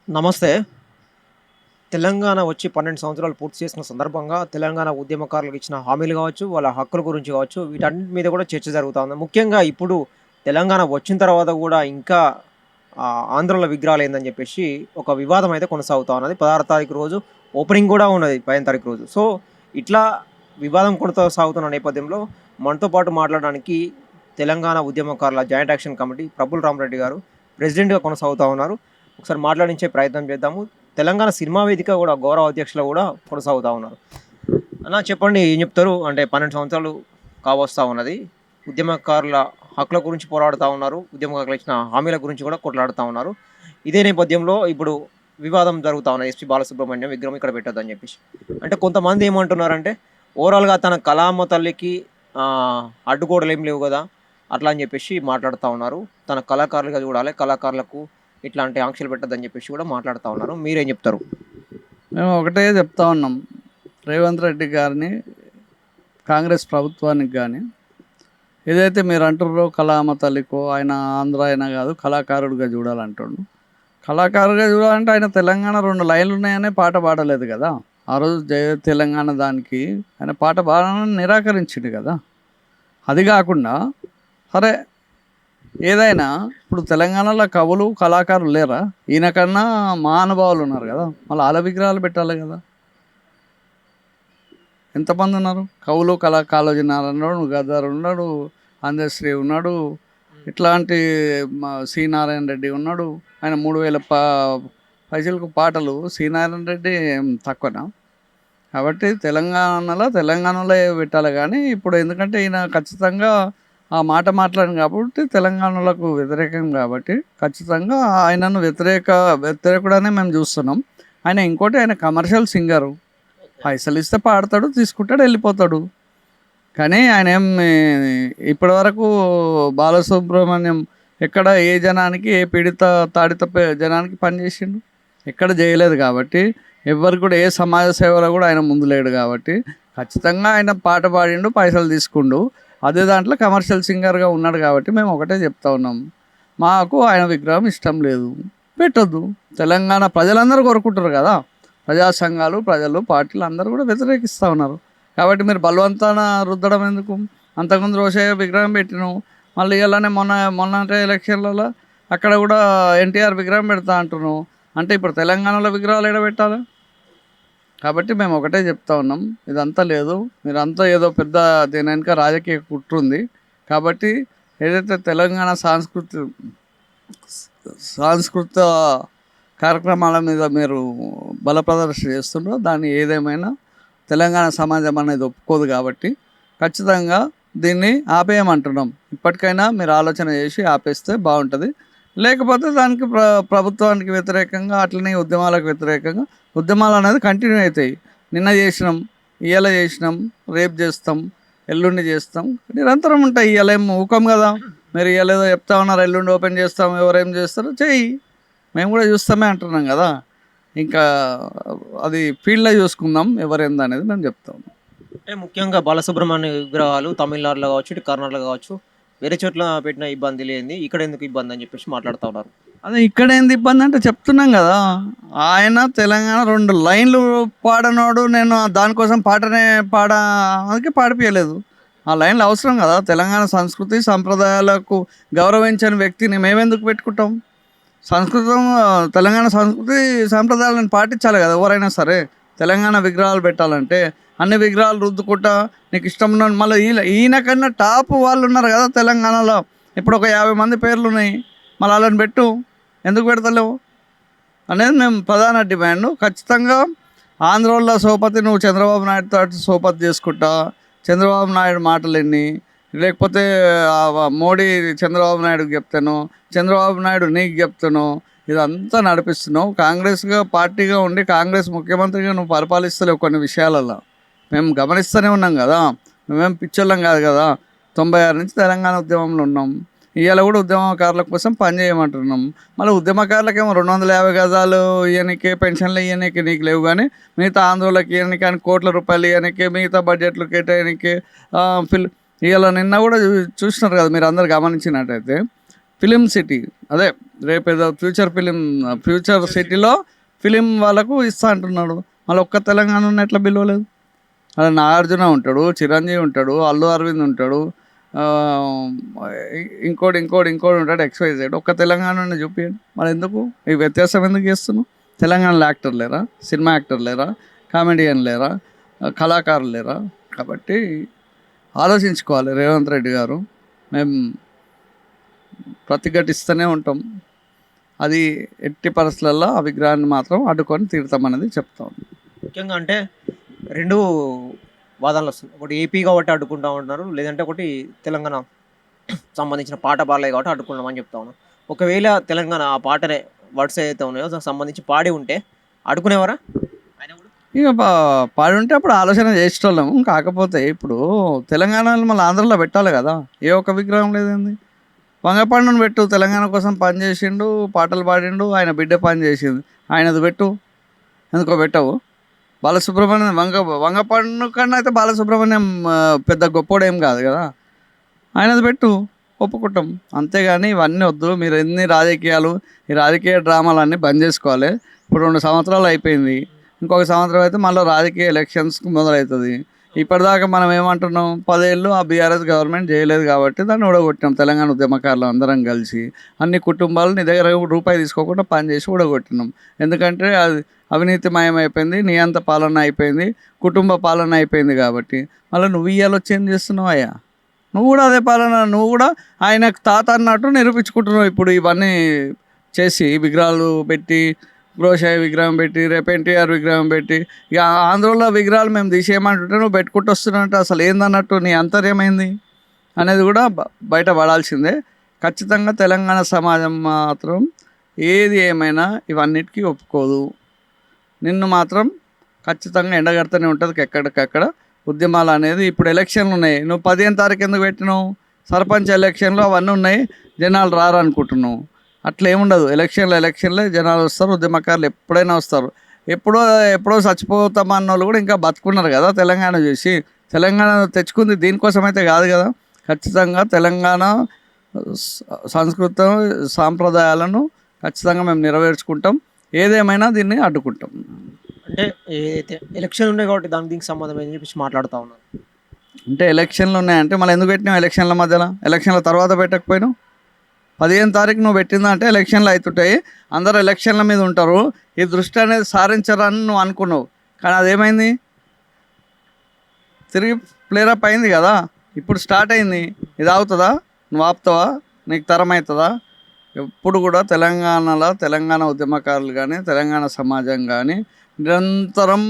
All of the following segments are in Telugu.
నమస్తే. తెలంగాణ వచ్చి 12 సంవత్సరాలు పూర్తి చేసుకున్న సందర్భంగా తెలంగాణ ఉద్యమకారులకు ఇచ్చిన హామీలు గావచ్చు, వాళ్ళ హక్కుల గురించి గావచ్చు, వీటన్నిటి మీద కూడా చర్చ జరుగుతా ఉంది. ముఖ్యంగా ఇప్పుడు తెలంగాణ వచ్చిన తర్వాత గూడా ఇంకా ఆంధ్రుల విగ్రహాలేందని జెప్పేసి ఒక వివాదం అయితే కొనసాగుతా ఉన్నది. 16 తారీఖు రోజు ఓపెనింగ్ గూడా ఉన్నది 15 తారీఖు రోజు. సో, ఇట్లా వివాదం కొనసాగుతున్న నేపథ్యంలో మనతో పాటు మాట్లాడడానికి తెలంగాణ ఉద్యమకారుల joint action committee Praful Rama Reddy గారు ప్రెసిడెంట్‌గా కొనసాగుతా ఉన్నారు. ఒకసారి మాట్లాడించే ప్రయత్నం చేద్దాము. తెలంగాణ సినిమా వేదిక గూడా గౌరవ అధ్యక్షులు గూడా కొనసాగుతా ఉన్నారు. అన్న చెప్పండి ఏం చెప్తారు? అంటే 12 సంవత్సరాలు కావస్తా ఉన్నది. ఉద్యమకారుల హక్కుల గురించి పోరాడుతా ఉన్నారు. ఉద్యమకారులు ఇచ్చిన హామీల గురించి కూడా కొట్లాడుతా ఉన్నారు. ఇదే నేపథ్యంలో ఇప్పుడు వివాదం జరుగుతా ఉన్నది. ఎస్‌పీ బాలసుబ్రహ్మణ్యం విగ్రహం ఇక్కడ పెట్టొద్దని జెప్పేసి. అంటే కొంతమంది ఏమంటున్నారంటే ఓవరాల్‌గా తన కళామ తల్లికి అడ్డుగోడలేమి లేవు గదా! అట్లా అని జెప్పేసి మాట్లాడుతా ఉన్నారు. తన కళాకారులుగా చూడాలి. కళాకారులకు ఇట్లాంటి ఆంక్షలు పెట్టొద్దని జెప్పేసి కూడా మాట్లాడుతా ఉన్నారు. మీరేం జెప్తారు? మేము ఒకటే చెప్తా ఉన్నాం. రేవంత్ రెడ్డి గారిని, కాంగ్రెస్ ప్రభుత్వానికి కానీ ఏదైతే మీరు అంటుర్రో కళామ తల్లికో ఆయన ఆంధ్ర అయినా కాదు కళాకారుడిగా చూడాలంటుండు. కళాకారుడిగా చూడాలంటే ఆయన తెలంగాణ 2 లైన్లు ఉన్నాయనే పాట పాడలేదు కదా. ఆ రోజు జయ తెలంగాణ దానికి ఆయన పాట పాడాలని నిరాకరించిండు కదా. అది కాకుండా సరే ఏదైనా ఇప్పుడు తెలంగాణలో కవులు కళాకారులు లేరా? ఈయన కన్నా మహానుభావులు ఉన్నారు కదా, మళ్ళీ వాళ్ళ విగ్రహాలు పెట్టాలి కదా. ఎంతమంది ఉన్నారు కవులు కాళోజీ నారాయణ ఉన్నాడు, గద్దర్ ఉన్నాడు, అందశ్రీ ఉన్నాడు, ఇట్లాంటి సి నారాయణ రెడ్డి ఉన్నాడు. ఆయన 3000 పైసలకు పాటలు. సి నారాయణ రెడ్డి తక్కువనా? కాబట్టి తెలంగాణలో పెట్టాలి. కానీ ఇప్పుడు ఎందుకంటే ఈయన ఖచ్చితంగా ఆ మాట మాట్లాడింది కాబట్టి తెలంగాణలకు వ్యతిరేకం కాబట్టి ఖచ్చితంగా ఆయనను వ్యతిరేకుడనే మేము చూస్తున్నాం. ఆయన ఇంకోటి ఆయన కమర్షియల్ సింగరు. పైసలు ఇస్తే పాడతాడు, తీసుకుంటాడు, వెళ్ళిపోతాడు. కానీ ఆయన ఏం ఇప్పటివరకు బాలసుబ్రహ్మణ్యం ఎక్కడ ఏ జనానికి ఏ పీడిత తాడిత జనానికి పనిచేసిండు? ఎక్కడ చేయలేదు. కాబట్టి ఎవరికి కూడా ఏ సమాజ సేవలో కూడా ఆయన ముందు లేడు. కాబట్టి ఖచ్చితంగా ఆయన పాట పాడిండు, పైసలు తీసుకుండు. అదే దాంట్లో కమర్షియల్ సింగర్గా ఉన్నాడు. కాబట్టి మేము ఒకటే చెప్తా ఉన్నాం, మాకు ఆయన విగ్రహం ఇష్టం లేదు, పెట్టొద్దు. తెలంగాణ ప్రజలందరూ కోరుకుంటారు కదా, ప్రజా సంఘాలు, ప్రజలు, పార్టీలు అందరూ కూడా వ్యతిరేకిస్తూ ఉన్నారు. కాబట్టి మీరు బలవంతాన రుద్దడం ఎందుకు? అంతకుముందు రోషయ్య విగ్రహం పెట్టినాం, మళ్ళీ ఇలానే మొన్న ఎలక్షన్లలో అక్కడ కూడా ఎన్టీఆర్ విగ్రహం పెడతా అంటున్నాం. అంటే ఇప్పుడు తెలంగాణలో విగ్రహాలు ఎడబెట్టాలి. కాబట్టి మేము ఒకటే చెప్తా ఉన్నాం, ఇదంతా లేదు, మీరంతా ఏదో పెద్ద దీని వెనుక రాజకీయ కుట్రుంది. కాబట్టి ఏదైతే తెలంగాణ సాంస్కృతిక కార్యక్రమాల మీద మీరు బల ప్రదర్శన చేస్తుండ్రో దాన్ని ఏదేమైనా తెలంగాణ సమాజం అనేది ఒప్పుకోదు. కాబట్టి ఖచ్చితంగా దీన్ని ఆపేయమంటున్నాం. ఇప్పటికైనా మీరు ఆలోచన చేసి ఆపేస్తే బాగుంటుంది. లేకపోతే దానికి ప్రభుత్వానికి వ్యతిరేకంగా అట్లనే ఉద్యమాలకు వ్యతిరేకంగా ఉద్యమాలు అనేది కంటిన్యూ అవుతాయి. నిన్న చేసినాం, ఇవాళ చేసినాం, రేపు చేస్తాం, ఎల్లుండి చేస్తాం, నిరంతరం ఉంటాయి. ఇవాళ ఏం ఊకం కదా. మీరు ఇవాళ ఏదో చెప్తా ఉన్నారు, ఎల్లుండి ఓపెన్ చేస్తాం, ఎవరేం చేస్తారో చెయ్యి, మేము కూడా చూస్తామే అంటున్నాం కదా. ఇంకా అది ఫీల్డ్లో చూసుకుందాం ఎవరేందనేది మేము చెప్తాం. అంటే ముఖ్యంగా బాలసుబ్రహ్మణ్య విగ్రహాలు తమిళనాడులో కావచ్చు, ఇటు కర్ణాటకలో కావచ్చు, వేరే చోట్ల పెట్టిన ఇబ్బంది లేనిది ఇక్కడ ఎందుకు ఇబ్బంది అని చెప్పేసి మాట్లాడుతా ఉన్నారు. అదే ఇక్కడ ఏంది ఇబ్బంది అంటే చెప్తున్నాం కదా, ఆయన తెలంగాణ 2 లైన్లు పాడనోడు. నేను దానికోసం అందుకే పాడిపియలేదు. ఆ లైన్లు అవసరం కదా. తెలంగాణ సంస్కృతి సంప్రదాయాలకు గౌరవించని వ్యక్తిని మేమెందుకు పెట్టుకుంటాం? తెలంగాణ సంస్కృతి సాంప్రదాయాలను పాటించాలి కదా ఎవరైనా సరే. తెలంగాణ విగ్రహాలు పెట్టాలంటే అన్ని విగ్రహాలు రుద్దుకుంటా నీకు ఇష్టం ఉన్న మళ్ళీ ఈయన కన్నా టాప్ వాళ్ళు ఉన్నారు కదా తెలంగాణలో. ఇప్పుడు ఒక 50 మంది పేర్లు ఉన్నాయి, మళ్ళీ వాళ్ళని పెట్టు, ఎందుకు పెడతలేవు అనేది మేము ప్రధాన డిమాండ్. ఖచ్చితంగా ఆంధ్రోళ్ళ సోపతి నువ్వు చంద్రబాబు నాయుడుతో సోపతి చేసుకుంటా, చంద్రబాబు నాయుడు మాటలు ఎన్ని, లేకపోతే మోడీ చంద్రబాబు నాయుడుకి చెప్తాను, చంద్రబాబు నాయుడు నీకు చెప్తాను, ఇదంతా నడిపిస్తున్నావు. కాంగ్రెస్గా పార్టీగా ఉండి కాంగ్రెస్ ముఖ్యమంత్రిగా నువ్వు పరిపాలిస్తలేవు. కొన్ని విషయాలలో మేము గమనిస్తూనే ఉన్నాం కదా, మేమేం పిచ్చోళ్ళం కాదు కదా. 96 నుంచి తెలంగాణ ఉద్యమంలో ఉన్నాం. ఇవాళ కూడా ఉద్యమకారుల కోసం పనిచేయమంటున్నాం. మళ్ళీ ఉద్యమకారులకేమో 250 గజాలు ఇవ్వనికే, పెన్షన్లు ఇవ్వనికే నీకు లేవు. కానీ మిగతా ఆందోళనకి ఇవ్వనికి, కానీ కోట్ల రూపాయలు ఇవ్వనికే, మిగతా బడ్జెట్లు కేటాయనికే ఇవాళ నిన్న కూడా చూసినారు కదా మీరు అందరు గమనించినట్టయితే, ఫిలిం సిటీ, అదే రేపు ఏదో ఫ్యూచర్ సిటీలో ఫిలిం వాళ్ళకు ఇస్తా అంటున్నాడు. మళ్ళీ ఒక్క తెలంగాణ ఎట్లా పిలవలేదు? అలా నాగార్జున ఉంటాడు, చిరంజీవి ఉంటాడు, అల్లు అరవింద్ ఉంటాడు, ఆ, ఇంకోటి ఉంటాడు, XYZ. ఒక్క తెలంగాణ చూపించండి. మరి ఎందుకు ఈ వ్యత్యాసం ఎందుకు చేస్తున్నావు? తెలంగాణలో యాక్టర్ లేరా? సినిమా యాక్టర్ లేరా? కామెడియన్ లేరా? కళాకారులు లేరా? కాబట్టి ఆలోచించుకోవాలి రేవంత్ రెడ్డి గారు. మేము ప్రతిఘటిస్తూనే ఉంటాం. అది ఎట్టి పరిస్థితులలో ఆ విగ్రహాన్ని మాత్రం అడ్డుకొని తీరుతామనేది చెప్తాం. ముఖ్యంగా అంటే 2 వాదనలు వస్తున్నాయి. ఒకటి ఏపీ కాబట్టి అడ్డుకుంటా ఉంటున్నారు. లేదంటే ఒకటి తెలంగాణ సంబంధించిన పాట బాలయ్య కాబట్టి అడ్డుకున్నామని చెప్తా ఉన్నాం. ఒకవేళ తెలంగాణ ఆ పాటనే వర్డ్స్ ఏదైతే ఉన్నాయో దానికి సంబంధించి పాడి ఉంటే అడ్డుకునేవారా? ఆయన కూడా ఇక పాడి ఉంటే అప్పుడు ఆలోచన చేసేటోళ్ళము. కాకపోతే ఇప్పుడు తెలంగాణలో మళ్ళీ ఆంధ్రలో పెట్టాలి కదా. ఏ ఒక్క విగ్రహం లేదండి. వంగపండును పెట్టు, తెలంగాణ కోసం పని చేసిండు, పాటలు పాడిండు, ఆయన బిడ్డ పని చేసింది, ఆయనది పెట్టు. ఎందుకో పెట్టవు? బాలసుబ్రహ్మణ్యం వంగపండు కన్నా అయితే బాలసుబ్రహ్మణ్యం పెద్ద గొప్పోడేం కాదు కదా. ఆయనది పెట్టు, ఒప్పుకుంటాం. అంతేగాని ఇవన్నీ వద్దు. మీరు ఎన్ని రాజకీయాలు, ఈ రాజకీయ డ్రామాలన్నీ బంద్ చేసుకోవాలి. ఇప్పుడు 2 సంవత్సరాలు అయిపోయింది. ఇంకొక సంవత్సరం అయితే మళ్ళీ రాజకీయ ఎలక్షన్స్కి మొదలవుతుంది. ఇప్పటిదాకా మనం ఏమంటున్నాం? 10 ఏళ్ళు ఆ బీఆర్ఎస్ గవర్నమెంట్ చేయలేదు కాబట్టి దాన్ని ఊడగొట్టినాం. తెలంగాణ ఉద్యమకారులు అందరం కలిసి అన్ని కుటుంబాలు నీ దగ్గర రూపాయి తీసుకోకుండా పనిచేసి ఊడగొట్టినాం. ఎందుకంటే అది అవినీతిమయం అయిపోయింది, నియంత పాలన అయిపోయింది, కుటుంబ పాలన అయిపోయింది. కాబట్టి మళ్ళీ నువ్వు ఇయ్యాలి వచ్చి ఏం చేస్తున్నావు అయ్యా? నువ్వు కూడా అదే పాలన, నువ్వు కూడా ఆయనకు తాత అన్నట్టు నిరూపించుకుంటున్నావు. ఇప్పుడు ఇవన్నీ చేసి విగ్రహాలు పెట్టి, గృహశాయి విగ్రహం పెట్టి, రేపు NTR విగ్రహం పెట్టి, ఇక ఆంధ్రలో విగ్రహాలు మేము తీసేయమంటుంటే నువ్వు పెట్టుకుంటూ వస్తున్నట్టు అసలు ఏందన్నట్టు నీ అంతర్యమైంది అనేది కూడా బయట పడాల్సిందే. ఖచ్చితంగా తెలంగాణ సమాజం మాత్రం ఏది ఏమైనా ఇవన్నిటికీ ఒప్పుకోదు. నిన్ను మాత్రం ఖచ్చితంగా ఎండగడుతూనే ఉంటుంది ఎక్కడికక్కడ ఉద్యమాలు అనేది. ఇప్పుడు ఎలక్షన్లు ఉన్నాయి, నువ్వు 15వ తారీఖు ఎందుకు పెట్టినావు? సర్పంచ్ ఎలక్షన్లు అవన్నీ ఉన్నాయి, జనాలు రారు అనుకుంటున్నావు. అట్లా ఏముండదు. ఎలక్షన్లే జనాలు వస్తారు, ఉద్యమకారులు ఎప్పుడైనా వస్తారు. ఎప్పుడో చచ్చిపోతామన్న వాళ్ళు కూడా ఇంకా బతుకున్నారు కదా తెలంగాణ చూసి. తెలంగాణ తెచ్చుకుంది దీనికోసం అయితే కాదు కదా. ఖచ్చితంగా తెలంగాణ సంస్కృతం సాంప్రదాయాలను ఖచ్చితంగా మేము నెరవేర్చుకుంటాం. ఏదేమైనా దీన్ని అడ్డుకుంటాం. అంటే ఏదైతే ఎలక్షన్ ఉన్నాయి కాబట్టి దీనికి సంబంధం అని చెప్పేసి మాట్లాడుతూ ఉన్నారు. అంటే ఎలక్షన్లు ఉన్నాయంటే మళ్ళీ ఎందుకు పెట్టినావు? ఎలక్షన్ల మధ్యలో, ఎలక్షన్ల తర్వాత పెట్టకపోయినావు? 15వ తారీఖు నువ్వు పెట్టిందంటే ఎలక్షన్లు అవుతుంటాయి, అందరు ఎలక్షన్ల మీద ఉంటారు, ఈ దృష్టి అనేది సారించరని నువ్వు అనుకున్నావు. కానీ అదేమైంది? తిరిగి ప్లేరప్ అయింది కదా. ఇప్పుడు స్టార్ట్ అయింది. ఇది అవుతుందా? నువ్వు ఆపుతావా? నీకు తరం అవుతుందా? ఎప్పుడు కూడా తెలంగాణ ఉద్యమకారులు కానీ తెలంగాణ సమాజం కానీ నిరంతరం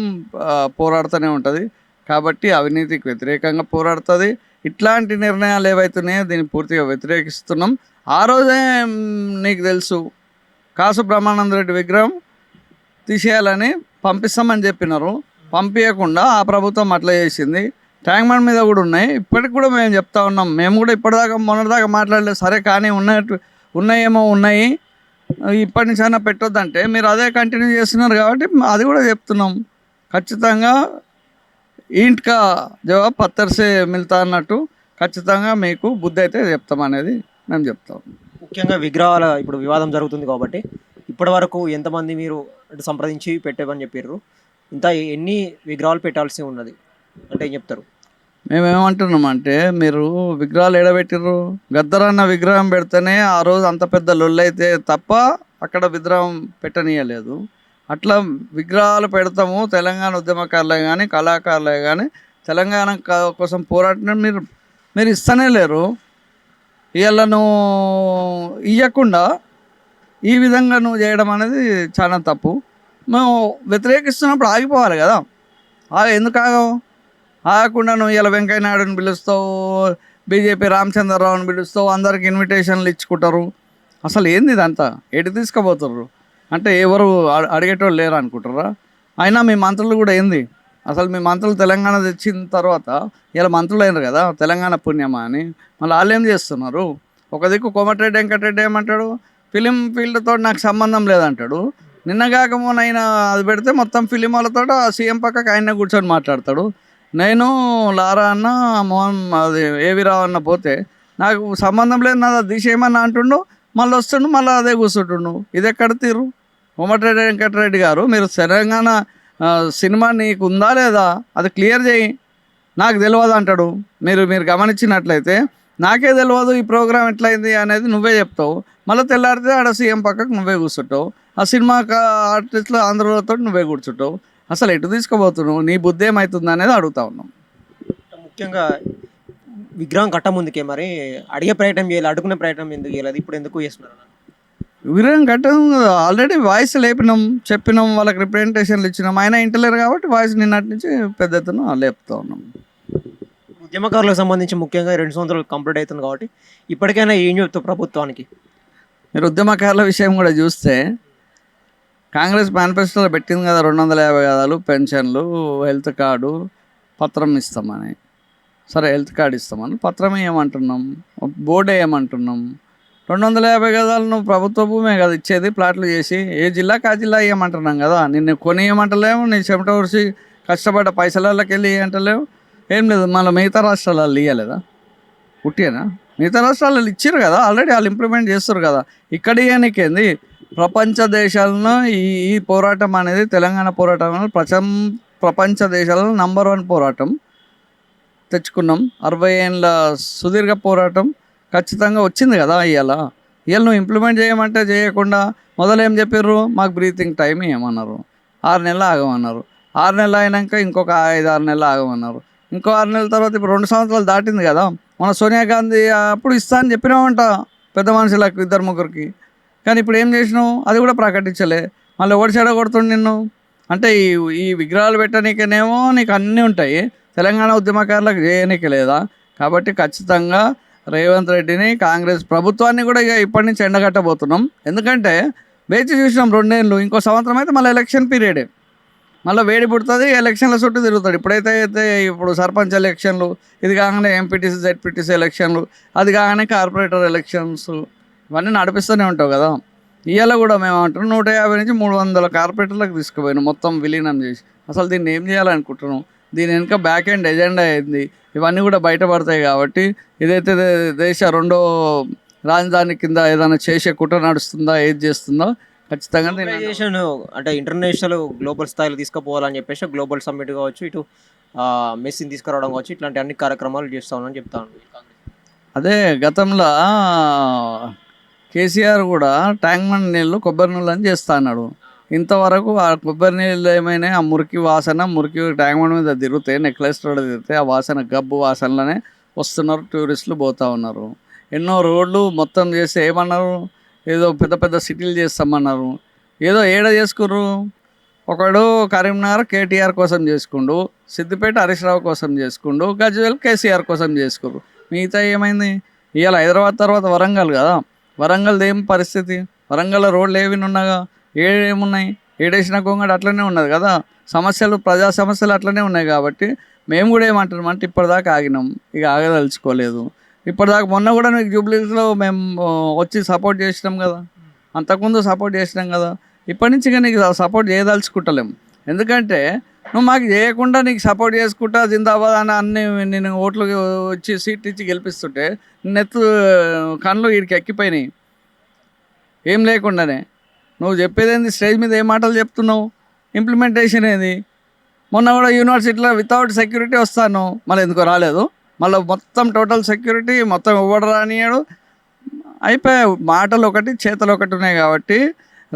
పోరాడుతూనే ఉంటుంది. కాబట్టి అవినీతికి వ్యతిరేకంగా పోరాడుతుంది. ఇట్లాంటి నిర్ణయాలు ఏవైతున్నాయో దీన్ని పూర్తిగా వ్యతిరేకిస్తున్నాం. ఆ రోజే నీకు తెలుసు కాసు బ్రహ్మానంద రెడ్డి విగ్రహం తీసేయాలని పంపిస్తామని చెప్పినారు, పంపించకుండా ఆ ప్రభుత్వం అట్లా చేసింది. ట్యాంక్ బండ్ మీద కూడా ఉన్నాయి, ఇప్పటికి కూడా మేము చెప్తా ఉన్నాం. మేము కూడా మొన్నటిదాకా మాట్లాడలేదు. సరే కానీ ఉన్నాయి, ఇప్పటి నుంచి అయినా పెట్టొద్దంటే మీరు అదే కంటిన్యూ చేస్తున్నారు. కాబట్టి అది కూడా చెప్తున్నాం. ఖచ్చితంగా ఇంట్కా జవాబ్ పత్తర్సే మిల్తా అన్నట్టు ఖచ్చితంగా మీకు బుద్ధి అయితే చెప్తామనేది మేము చెప్తాం. ముఖ్యంగా విగ్రహాల ఇప్పుడు వివాదం జరుగుతుంది కాబట్టి ఇప్పటి వరకు ఎంతమంది మీరు సంప్రదించి పెట్టేవని చెప్పారు? ఎన్ని విగ్రహాలు పెట్టాల్సి ఉన్నది అంటే ఏం చెప్తారు? మేమేమంటున్నాం అంటే, మీరు విగ్రహాలు ఎడబెట్టిర్రు? గద్దరన్న విగ్రహం పెడితేనే ఆ రోజు అంత పెద్ద లొల్లైతే తప్ప అక్కడ విగ్రహం పెట్టనీయలేదు. అట్లా విగ్రహాలు పెడతాము, తెలంగాణ ఉద్యమకారులే కానీ కళాకారులే కానీ తెలంగాణ కోసం పోరాటం మీరు ఇస్తూనే లేరు. ఇవాళ నువ్వు ఇవ్వకుండా ఈ విధంగా నువ్వు చేయడం అనేది చాలా తప్పు. మేము వ్యతిరేకిస్తున్నప్పుడు ఆగిపోవాలి కదా. ఎందుకు ఆగవు? ఆగకుండా నువ్వు ఇలా వెంకయ్య నాయుడుని పిలుస్తావు, బీజేపీ రామచంద్రరావుని పిలుస్తావు, అందరికి ఇన్విటేషన్లు ఇచ్చుకుంటారు. అసలు ఏంది ఇదంతా? ఎటు తీసుకుపోతారు? అంటే ఎవరు అడిగేటోళ్ళు లేరు అనుకుంటారా? అయినా మీ మంత్రులు కూడా ఏంది? అసలు మీ మంత్రులు తెలంగాణ తెచ్చిన తర్వాత ఇలా మంత్రులు అయినారు కదా, తెలంగాణ పుణ్యమా అని. మళ్ళీ వాళ్ళు ఏం చేస్తున్నారు? ఒక దిక్కు కోమటిరెడ్డి వెంకటరెడ్డి ఏమంటాడు? ఫిలిం ఫీల్డ్తో నాకు సంబంధం లేదంటాడు. నిన్నగాక మొన్న అది పెడితే మొత్తం ఫిలిం వాళ్ళతో సీఎం పక్కకు ఆయన కూర్చొని మాట్లాడతాడు. నేను లారా అన్న మోహన్ అది ఏవి రావు అన్న పోతే నాకు సంబంధం లేదు, నాది తీసేయమన్నా అంటుండు. మళ్ళీ వస్తుండు మళ్ళీ అదే కూర్చుంటుండు. ఇది ఎక్కడ తీరు? కోమటిరెడ్డి వెంకటరెడ్డి గారు, మీరు తెలంగాణ సినిమా నీకు ఉందా లేదా అది క్లియర్ చేయి. నాకు తెలియదు అంటాడు. మీరు గమనించినట్లయితే నాకే తెలియదు ఈ ప్రోగ్రామ్ ఎట్లయింది అనేది నువ్వే చెప్తావు. మళ్ళీ తెల్లారితే ఆడ సీఎం పక్కకు నువ్వే కూర్చుంటావు. ఆ సినిమా ఆర్టిస్టులు ఆంధ్రతో నువ్వే కూర్చుంటావు. అసలు ఎటు తీసుకుపోతున్నావు? నీ బుద్ధి ఏమవుతుంది అనేది అడుగుతా ఉన్నాం. ముఖ్యంగా విగ్రహం కట్ట ముందుకే మరి అడిగే ప్రయత్నం చేయాలి, అడుగునే ప్రయత్నం ఎందుకు చేయలేదు, ఇప్పుడు ఎందుకు చేస్తున్నారు అన్న? విగ్రహం కట్టడం ఆల్రెడీ వాయిస్ లేపినాం, చెప్పినాం, వాళ్ళకి రిప్రజెంటేషన్లు ఇచ్చినాం. ఆయన ఇంటలేరు కాబట్టి వాయిస్ నిన్నటి నుంచి పెద్ద ఎత్తున లేపుతా ఉన్నాం. ఉద్యమకారులకు సంబంధించి ముఖ్యంగా 2 సంవత్సరాలు కంప్లీట్ అవుతుంది కాబట్టి ఇప్పటికైనా ఏం చెప్తావు ప్రభుత్వానికి? మీరు ఉద్యమకారుల విషయం కూడా చూస్తే కాంగ్రెస్ మేనిఫెస్టోలో పెట్టింది కదా 250 గదాలు, పెన్షన్లు, హెల్త్ కార్డు, పత్రం ఇస్తామని. సరే హెల్త్ కార్డు ఇస్తామని పత్రం వేయమంటున్నాం, బోర్డు వేయమంటున్నాం. 250 గదాలు నువ్వు ప్రభుత్వ భూమే కదా ఇచ్చేది, ప్లాట్లు చేసి ఏ జిల్లాకి ఆ జిల్లా ఇవ్వమంటున్నాం కదా. నిన్ను కొని ఇవ్వమంటలేము, నీ చెమట ఊరిసి కష్టపడ్డ పైసలకి వెళ్ళి ఇవ్వమంటలేవు. ఏం లేదు, మళ్ళీ మిగతా రాష్ట్రాలలో ఇవ్వలేదా? పుట్టేనా? మిగతా రాష్ట్రాలలో ఇచ్చారు కదా, ఆల్రెడీ వాళ్ళు ఇంప్లిమెంట్ చేస్తారు కదా. ఇక్కడ ఇవ్వనికేంది? ప్రపంచ దేశాలను ఈ పోరాటం అనేది, తెలంగాణ పోరాటం అనేది ప్రపంచ దేశాలలో నంబర్ 1 పోరాటం తెచ్చుకున్నాం. 60 ఏళ్ళ సుదీర్ఘ పోరాటం ఖచ్చితంగా వచ్చింది కదా. ఇవాళ నువ్వు ఇంప్లిమెంట్ చేయమంటే చేయకుండా మొదలు ఏం చెప్పారు? మాకు బ్రీతింగ్ టైం ఏమన్నారు, 6 నెలలు ఆగమన్నారు. 6 నెలలు అయినాక ఇంకొక 5-6 నెలలు ఆగమన్నారు. ఇంకో 6 నెలల తర్వాత ఇప్పుడు 2 సంవత్సరాలు దాటింది కదా. మన సోనియా గాంధీ అప్పుడు ఇస్తా అని చెప్పినామంట పెద్ద మనుషులకు 2-3కి. కానీ ఇప్పుడు ఏం చేసినావు? అది కూడా ప్రకటించలే. మళ్ళీ ఒకటి చెడ కొడుతుండు నిన్ను. అంటే ఈ విగ్రహాలు పెట్టనీకనేమో నీకు అన్నీ ఉంటాయి, తెలంగాణ ఉద్యమకారులకు చేయనీకి లేదా? కాబట్టి ఖచ్చితంగా రేవంత్ రెడ్డిని, కాంగ్రెస్ ప్రభుత్వాన్ని కూడా ఇక ఇప్పటి నుంచి ఎండగట్టబోతున్నాం. ఎందుకంటే వేచి చూసినాం 2 ఏళ్ళు, ఇంకో సంవత్సరం అయితే మళ్ళీ ఎలక్షన్ పీరియడే, మళ్ళీ వేడి పుడుతుంది, ఎలక్షన్ల చుట్టూ తిరుగుతాడు. ఇప్పుడు సర్పంచ్ ఎలక్షన్లు, ఇది కాగానే ఎంపీటీసీ జెడ్పీటీసీ ఎలక్షన్లు, అది కాగానే కార్పొరేటర్ ఎలక్షన్స్, ఇవన్నీ నడిపిస్తూనే ఉంటావు కదా. ఇవాళ కూడా మేము అంటున్నాం 150 నుంచి 300 కార్పొరేటర్లకు తీసుకుపోయినాం మొత్తం విలీనం చేసి. అసలు దీన్ని ఏం చేయాలనుకుంటున్నాం? దీని వెనుక బ్యాక్ ఎండ్ ఎజెండా అయింది. ఇవన్నీ కూడా బయటపడతాయి కాబట్టి ఇదైతే దేశ 2వ రాజధాని కింద ఏదైనా చేసే కుట్ర నడుస్తుందా, ఏది చేస్తుందో ఖచ్చితంగా గ్లోబలైజేషన్ అంటే ఇంటర్నేషనల్ గ్లోబల్ స్థాయిలో తీసుకుపోవాలని చెప్పేసి గ్లోబల్ సమ్మిట్ కావచ్చు, ఇటు మెస్సీని తీసుకురావడం కావచ్చు, ఇట్లాంటి అన్ని కార్యక్రమాలు చేస్తా ఉన్నాను చెప్తాను. అదే గతంలో కేసీఆర్ కూడా ట్యాంక్ బండ్ నీళ్ళు కొబ్బరి నీళ్ళు అని చేస్తా అన్నాడు. ఇంతవరకు ఆ కొబ్బరి నీళ్ళు ఏమైనా ఆ మురికి వాసన, మురికి ట్యాంక్ బండ్ మీద తిరిగితే, నెక్లెస్ రోడ్ తిరిగితే ఆ వాసన గబ్బు వాసనలోనే వస్తున్నారు, టూరిస్టులు పోతూ ఉన్నారు. ఎన్నో రోడ్లు మొత్తం చేస్తే ఏమన్నారు? ఏదో పెద్ద పెద్ద సిటీలు చేస్తామన్నారు. ఏదో ఏడ చేసుకుర్రు? ఒకడు కరీంనగర్ కేటీఆర్ కోసం చేసుకుండు, సిద్దిపేట హరీష్ రావు కోసం చేసుకుండు, గజ్వేల్ కేసీఆర్ కోసం చేసుకుర్రు. మిగతా ఏమైంది? ఇవాళ హైదరాబాద్ తర్వాత వరంగల్ కదా. వరంగల్ది ఏం పరిస్థితి? వరంగల్లో రోడ్లు ఏవి ఉన్నాగా, ఏమున్నాయి? ఏడేసిన గొంగడు అట్లనే ఉన్నది కదా. సమస్యలు, ప్రజా సమస్యలు అట్లనే ఉన్నాయి. కాబట్టి మేము కూడా ఏమంటున్నాం అంటే ఇప్పటిదాకా ఆగినాం, ఇక ఆగదలుచుకోలేదు. ఇప్పటిదాకా మొన్న కూడా మీకు జూబ్లీస్లో మేము వచ్చి సపోర్ట్ చేసినాం కదా, అంతకుముందు సపోర్ట్ చేసినాం కదా. ఇప్పటి నుంచి ఇక నీకు సపోర్ట్ చేయదలుచుకుంటలేము. ఎందుకంటే నువ్వు మాకు చేయకుండా నీకు సపోర్ట్ చేసుకుంటా జిందాబాద్ అని అన్ని నేను ఓట్లు వచ్చి సీట్ ఇచ్చి గెలిపిస్తుంటే నెత్తు కళ్ళు వీడికి ఎక్కిపోయినాయి ఏం లేకుండానే. నువ్వు చెప్పేదేంది? స్టేజ్ మీద ఏ మాటలు చెప్తున్నావు? ఇంప్లిమెంటేషన్ ఏది? మొన్న కూడా యూనివర్సిటీలో వితౌట్ సెక్యూరిటీ వస్తాను, మళ్ళీ ఎందుకో రాలేదు. మళ్ళీ మొత్తం టోటల్ సెక్యూరిటీ మొత్తం ఇవ్వడం రానియాడు. అయిపోయాయి. మాటలు ఒకటి, చేతలు ఒకటి ఉన్నాయి. కాబట్టి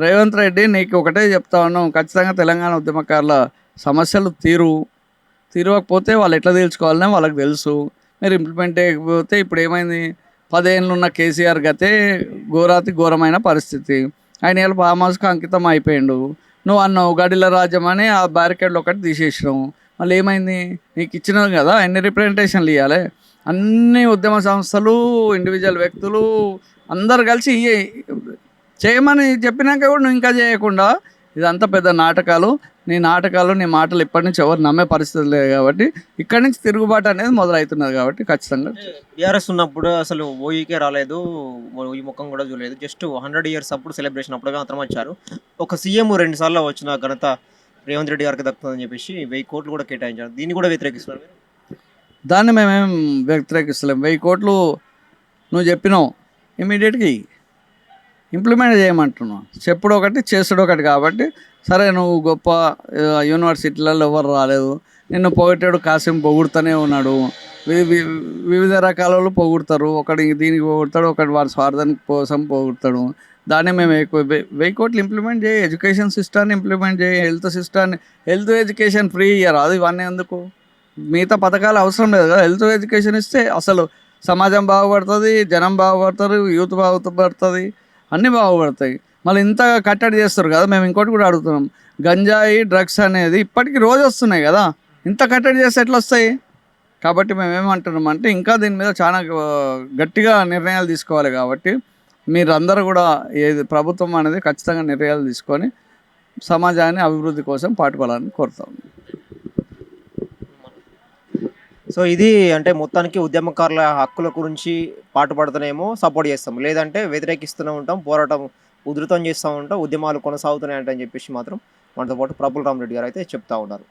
రేవంత్ రెడ్డి నీకు ఒకటే చెప్తా ఉన్నాం, ఖచ్చితంగా తెలంగాణ ఉద్యమకారుల సమస్యలు తీరవకపోతే వాళ్ళు ఎట్లా తీర్చుకోవాలని వాళ్ళకి తెలుసు. మీరు ఇంప్లిమెంట్ చేయకపోతే ఇప్పుడు ఏమైంది? 10 ఏళ్ళు ఉన్న కేసీఆర్ గతే ఘోరాతి ఘోరమైన పరిస్థితి. ఆయన ఏళ్ళ ఫామ్ హౌస్కి అంకితం అయిపోయిండు. నువ్వు అన్నావు గడిల రాజ్యం అని ఆ బ్యారికేడ్లు ఒకటి తీసేసినావు. మళ్ళీ ఏమైంది? నీకు ఇచ్చినావు కదా, ఎన్ని రిప్రజెంటేషన్లు ఇవ్వాలి? అన్ని ఉద్యమ సంస్థలు, ఇండివిజువల్ వ్యక్తులు అందరు కలిసి చేయమని చెప్పినాక కూడా నువ్వు ఇంకా చేయకుండా, ఇదంతా పెద్ద నాటకాలు. నీ నాటకాలు, నీ మాటలు ఇప్పటి నుంచి ఎవరు నమ్మే పరిస్థితి లేదు. కాబట్టి ఇక్కడి నుంచి తిరుగుబాటు అనేది మొదలవుతున్నది. కాబట్టి ఖచ్చితంగా బీఆర్ఎస్ ఉన్నప్పుడు అసలు ఓఈకే రాలేదు, ఓఈ ముఖం కూడా చూడలేదు. జస్ట్ 100 years అప్పుడు సెలబ్రేషన్ అప్పుడు మాత్రం వచ్చారు. ఒక సీఎం 2 సార్లు వచ్చిన ఘనత రేవంత్ రెడ్డి గారికి దక్కుతుందని చెప్పేసి 1000 కోట్లు కూడా కేటాయించారు. దీన్ని కూడా వ్యతిరేకిస్తున్నారు. దాన్ని మేమేం వ్యతిరేకిస్తలేం. 1000 కోట్లు నువ్వు చెప్పినావు, ఇమీడియట్గా ఇంప్లిమెంట్ చేయమంటున్నాం. చెప్పుడు ఒకటి చేసుడు ఒకటి కాబట్టి సరే నువ్వు గొప్ప యూనివర్సిటీలలో ఎవరు రాలేదు, నిన్ను పొగిటాడు కాసిం పొగుడుతూనే ఉన్నాడు. వివిధ రకాల వాళ్ళు పొగుడతారు, ఒకటి దీనికి పొగుడతాడు, ఒకటి వాడి స్వార్థం కోసం పొగుడతాడు. దాన్ని మేము 1000 కోట్లు ఇంప్లిమెంట్ చేయి, ఎడ్యుకేషన్ సిస్టాన్ని ఇంప్లిమెంట్ చేయి, హెల్త్ ఎడ్యుకేషన్ ఫ్రీ ఇయ్యరు. అది ఇవన్నీ ఎందుకు, మిగతా పథకాలు అవసరం లేదు కదా. హెల్త్ ఎడ్యుకేషన్ ఇస్తే అసలు సమాజం బాగుపడుతుంది, జనం బాగుపడతారు, యూత్ బాగుపడుతుంది, అన్నీ బాగుపడతాయి. మళ్ళీ ఇంత కట్టడి చేస్తారు కదా. మేము ఇంకోటి కూడా అడుగుతున్నాం, గంజాయి డ్రగ్స్ అనేది ఇప్పటికీ రోజు వస్తున్నాయి కదా, ఇంత కట్టడి చేస్తే ఎట్లా వస్తాయి? కాబట్టి మేము ఏమంటున్నాం అంటే ఇంకా దీని మీద చాలా గట్టిగా నిర్ణయాలు తీసుకోవాలి. కాబట్టి మీరందరూ కూడా ఏది ప్రభుత్వం అనేది ఖచ్చితంగా నిర్ణయాలు తీసుకొని సమాజాన్ని అభివృద్ధి కోసం పాటుపడాలని కోరుతాం. సో ఇది అంటే మొత్తానికి ఉద్యమకారుల హక్కుల గురించి పాటుపడుతూనేమో సపోర్ట్ చేస్తాం, లేదంటే వ్యతిరేకిస్తూనే ఉంటాం, పోరాటం ఉధృతం చేస్తూ ఉంటాం, ఉద్యమాలు కొనసాగుతున్నాయి అంటే అని చెప్పేసి మాత్రం మనతో పాటు ప్రఫుల్ రామరెడ్డి గారు అయితే చెప్తా ఉన్నారు.